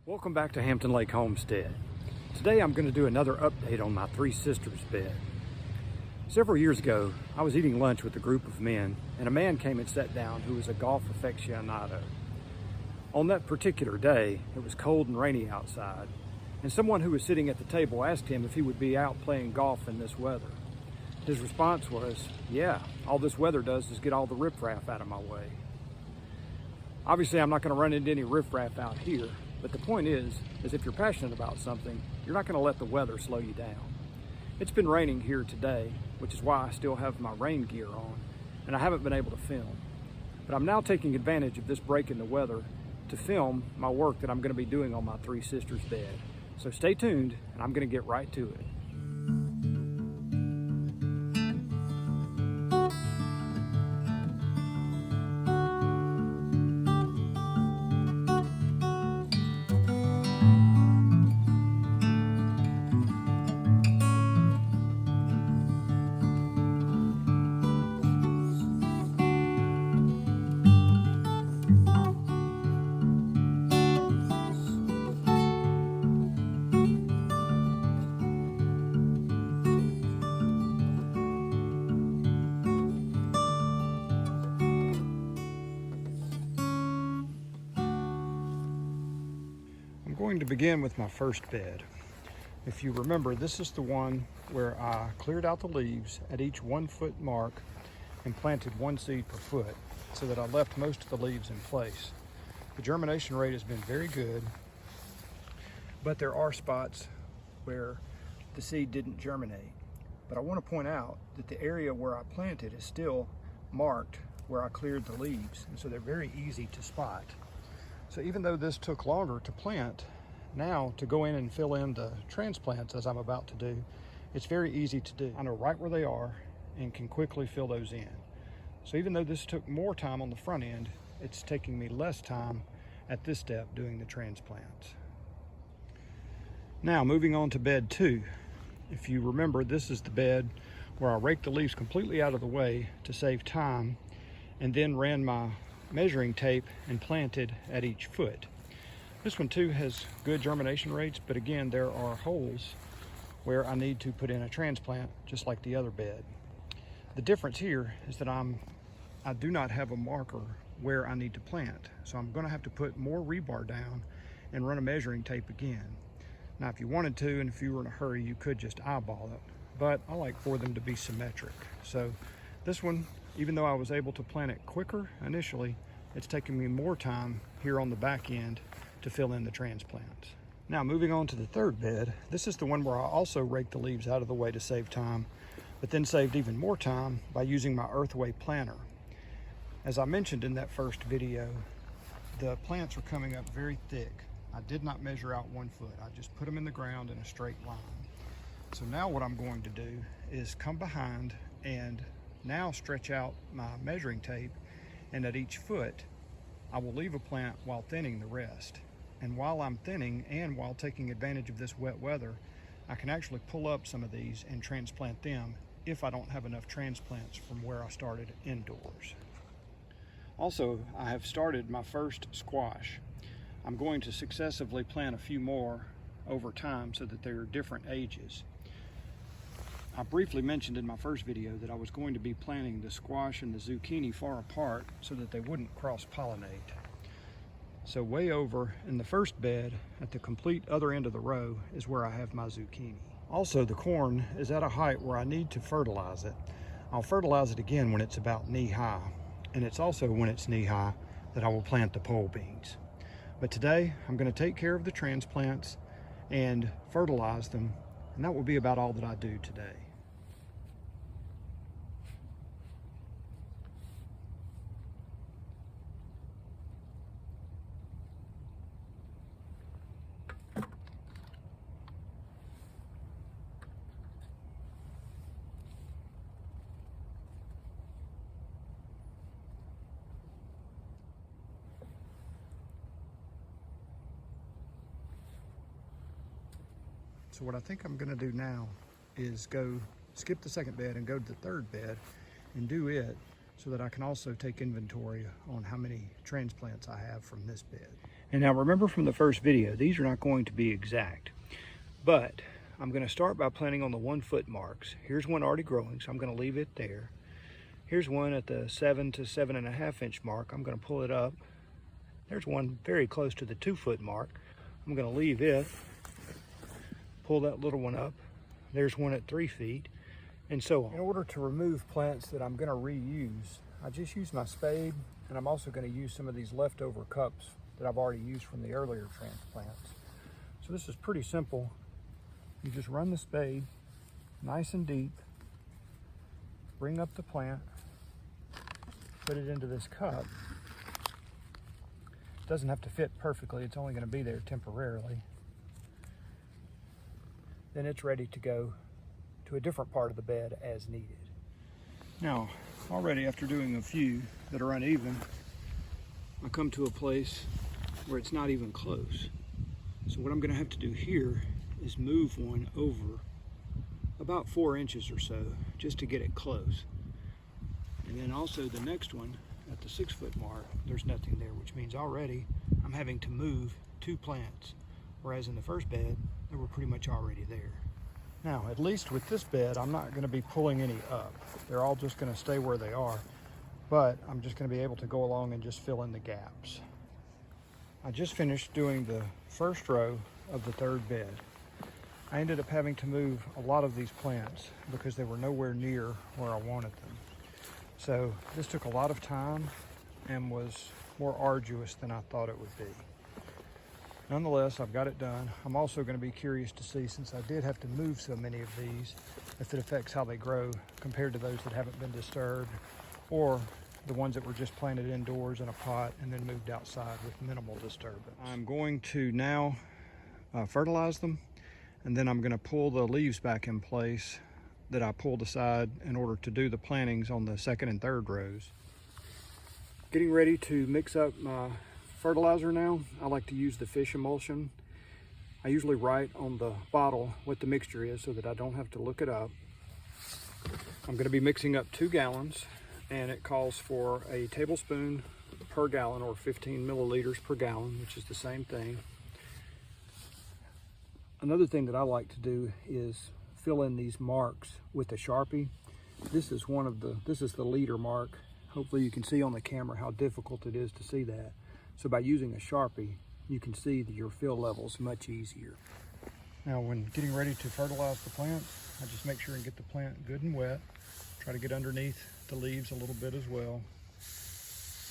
Welcome back to Hampton Lake Homestead. Today I'm going to do another update on my Three Sisters bed. Several years ago, I was eating lunch with a group of men, and a man came and sat down who was a golf aficionado. On that particular day, it was cold and rainy outside, and someone who was sitting at the table asked him if he would be out playing golf in this weather. His response was, "Yeah, all this weather does is get all the riffraff out of my way." Obviously, I'm not going to run into any riffraff out here, but the point is if you're passionate about something, you're not going to let the weather slow you down. It's been raining here today, which is why I still have my rain gear on, and I haven't been able to film. But I'm now taking advantage of this break in the weather to film my work that I'm going to be doing on my Three Sisters bed. So stay tuned, and I'm going to get right to it. I'm going to begin with my first bed. If you remember, this is the one where I cleared out the leaves at each 1 foot mark and planted one seed per foot so that I left most of the leaves in place. The germination rate has been very good, but there are spots where the seed didn't germinate. But I want to point out that the area where I planted is still marked where I cleared the leaves, and so they're very easy to spot. So even though this took longer to plant, now to go in and fill in the transplants as I'm about to do, it's very easy to do. I know right where they are and can quickly fill those in. So even though this took more time on the front end, it's taking me less time at this step doing the transplants. Now moving on to bed 2. If you remember, this is the bed where I raked the leaves completely out of the way to save time and then ran my measuring tape and planted at each foot. This one too has good germination rates, but again, there are holes where I need to put in a transplant just like the other bed. The difference here is that I do not have a marker where I need to plant, so I'm going to have to put more rebar down and run a measuring tape again. Now if you wanted to, and if you were in a hurry, you could just eyeball it, but I like for them to be symmetric. So this one, even though I was able to plant it quicker initially, it's taking me more time here on the back end to fill in the transplants. Now moving on to the third bed, this is the one where I also raked the leaves out of the way to save time, but then saved even more time by using my Earthway planter. As I mentioned in that first video, the plants are coming up very thick. I did not measure out 1 foot. I just put them in the ground in a straight line. So now what I'm going to do is come behind and now stretch out my measuring tape, and at each foot I will leave a plant while thinning the rest. And while I'm thinning and while taking advantage of this wet weather, I can actually pull up some of these and transplant them if I don't have enough transplants from where I started indoors. Also, I have started my first squash. I'm going to successively plant a few more over time so that they're different ages. I briefly mentioned in my first video that I was going to be planting the squash and the zucchini far apart so that they wouldn't cross-pollinate. So way over in the first bed, at the complete other end of the row, is where I have my zucchini. Also, the corn is at a height where I need to fertilize it. I'll fertilize it again when it's about knee-high, and it's also when it's knee-high that I will plant the pole beans. But today, I'm going to take care of the transplants and fertilize them, and that will be about all that I do today. So what I think I'm gonna do now is go skip the second bed and go to the third bed and do it so that I can also take inventory on how many transplants I have from this bed. And now remember from the first video, these are not going to be exact, but I'm going to start by planting on the 1 foot marks. Here's one already growing, so I'm going to leave it there. Here's one at the 7 to 7.5 inch mark. I'm going to pull it up. There's one very close to the 2 foot mark. I'm going to leave it, pull that little one up. There's one at 3 feet, and so on. In order to remove plants that I'm going to reuse, I just use my spade, and I'm also going to use some of these leftover cups that I've already used from the earlier transplants. So this is pretty simple. You just run the spade nice and deep, bring up the plant, put it into this cup. It doesn't have to fit perfectly, it's only going to be there temporarily. Then it's ready to go to a different part of the bed as needed. Now, already after doing a few that are uneven, I come to a place where it's not even close. So what I'm going to have to do here is move one over about 4 inches or so just to get it close. And then also the next one at the 6 foot mark, there's nothing there, which means already I'm having to move 2 plants, whereas in the first bed they were pretty much already there. Now, at least with this bed, I'm not going to be pulling any up. They're all just going to stay where they are, but I'm just going to be able to go along and just fill in the gaps. I just finished doing the first row of the 3rd bed. I ended up having to move a lot of these plants because they were nowhere near where I wanted them. So this took a lot of time and was more arduous than I thought it would be. Nonetheless, I've got it done. I'm also going to be curious to see, since I did have to move so many of these, if it affects how they grow compared to those that haven't been disturbed, or the ones that were just planted indoors in a pot and then moved outside with minimal disturbance. I'm going to now fertilize them, and then I'm going to pull the leaves back in place that I pulled aside in order to do the plantings on the 2nd and 3rd rows. Getting ready to mix up my fertilizer now. I like to use the fish emulsion. I usually write on the bottle what the mixture is so that I don't have to look it up. I'm going to be mixing up 2 gallons, and it calls for a tablespoon per gallon, or 15 milliliters per gallon, which is the same thing. Another thing that I like to do is fill in these marks with a Sharpie. This is the leader mark. Hopefully you can see on the camera how difficult it is to see that. So by using a Sharpie, you can see that your fill levels much easier. Now, when getting ready to fertilize the plant, I just make sure and get the plant good and wet. Try to get underneath the leaves a little bit as well.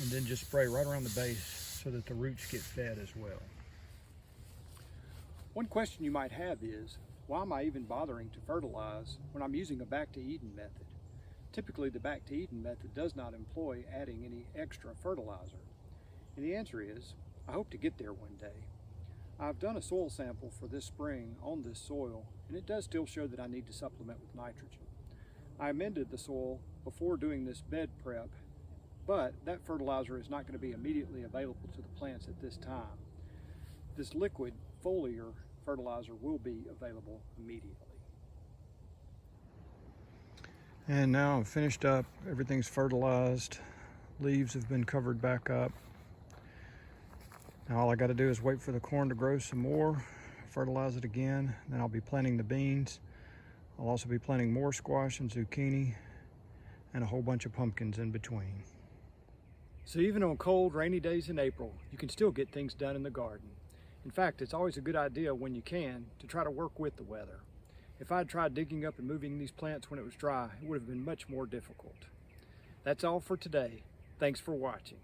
And then just spray right around the base so that the roots get fed as well. One question you might have is, why am I even bothering to fertilize when I'm using a back to Eden method? Typically, the back to Eden method does not employ adding any extra fertilizer. And the answer is, I hope to get there one day. I've done a soil sample for this spring on this soil, and it does still show that I need to supplement with nitrogen. I amended the soil before doing this bed prep, but that fertilizer is not going to be immediately available to the plants at this time. This liquid foliar fertilizer will be available immediately. And now I'm finished up. Everything's fertilized. Leaves have been covered back up. Now all I got to do is wait for the corn to grow some more, fertilize it again, then I'll be planting the beans. I'll also be planting more squash and zucchini and a whole bunch of pumpkins in between. So even on cold, rainy days in April, you can still get things done in the garden. In fact, it's always a good idea when you can to try to work with the weather. If I'd tried digging up and moving these plants when it was dry, it would have been much more difficult. That's all for today. Thanks for watching.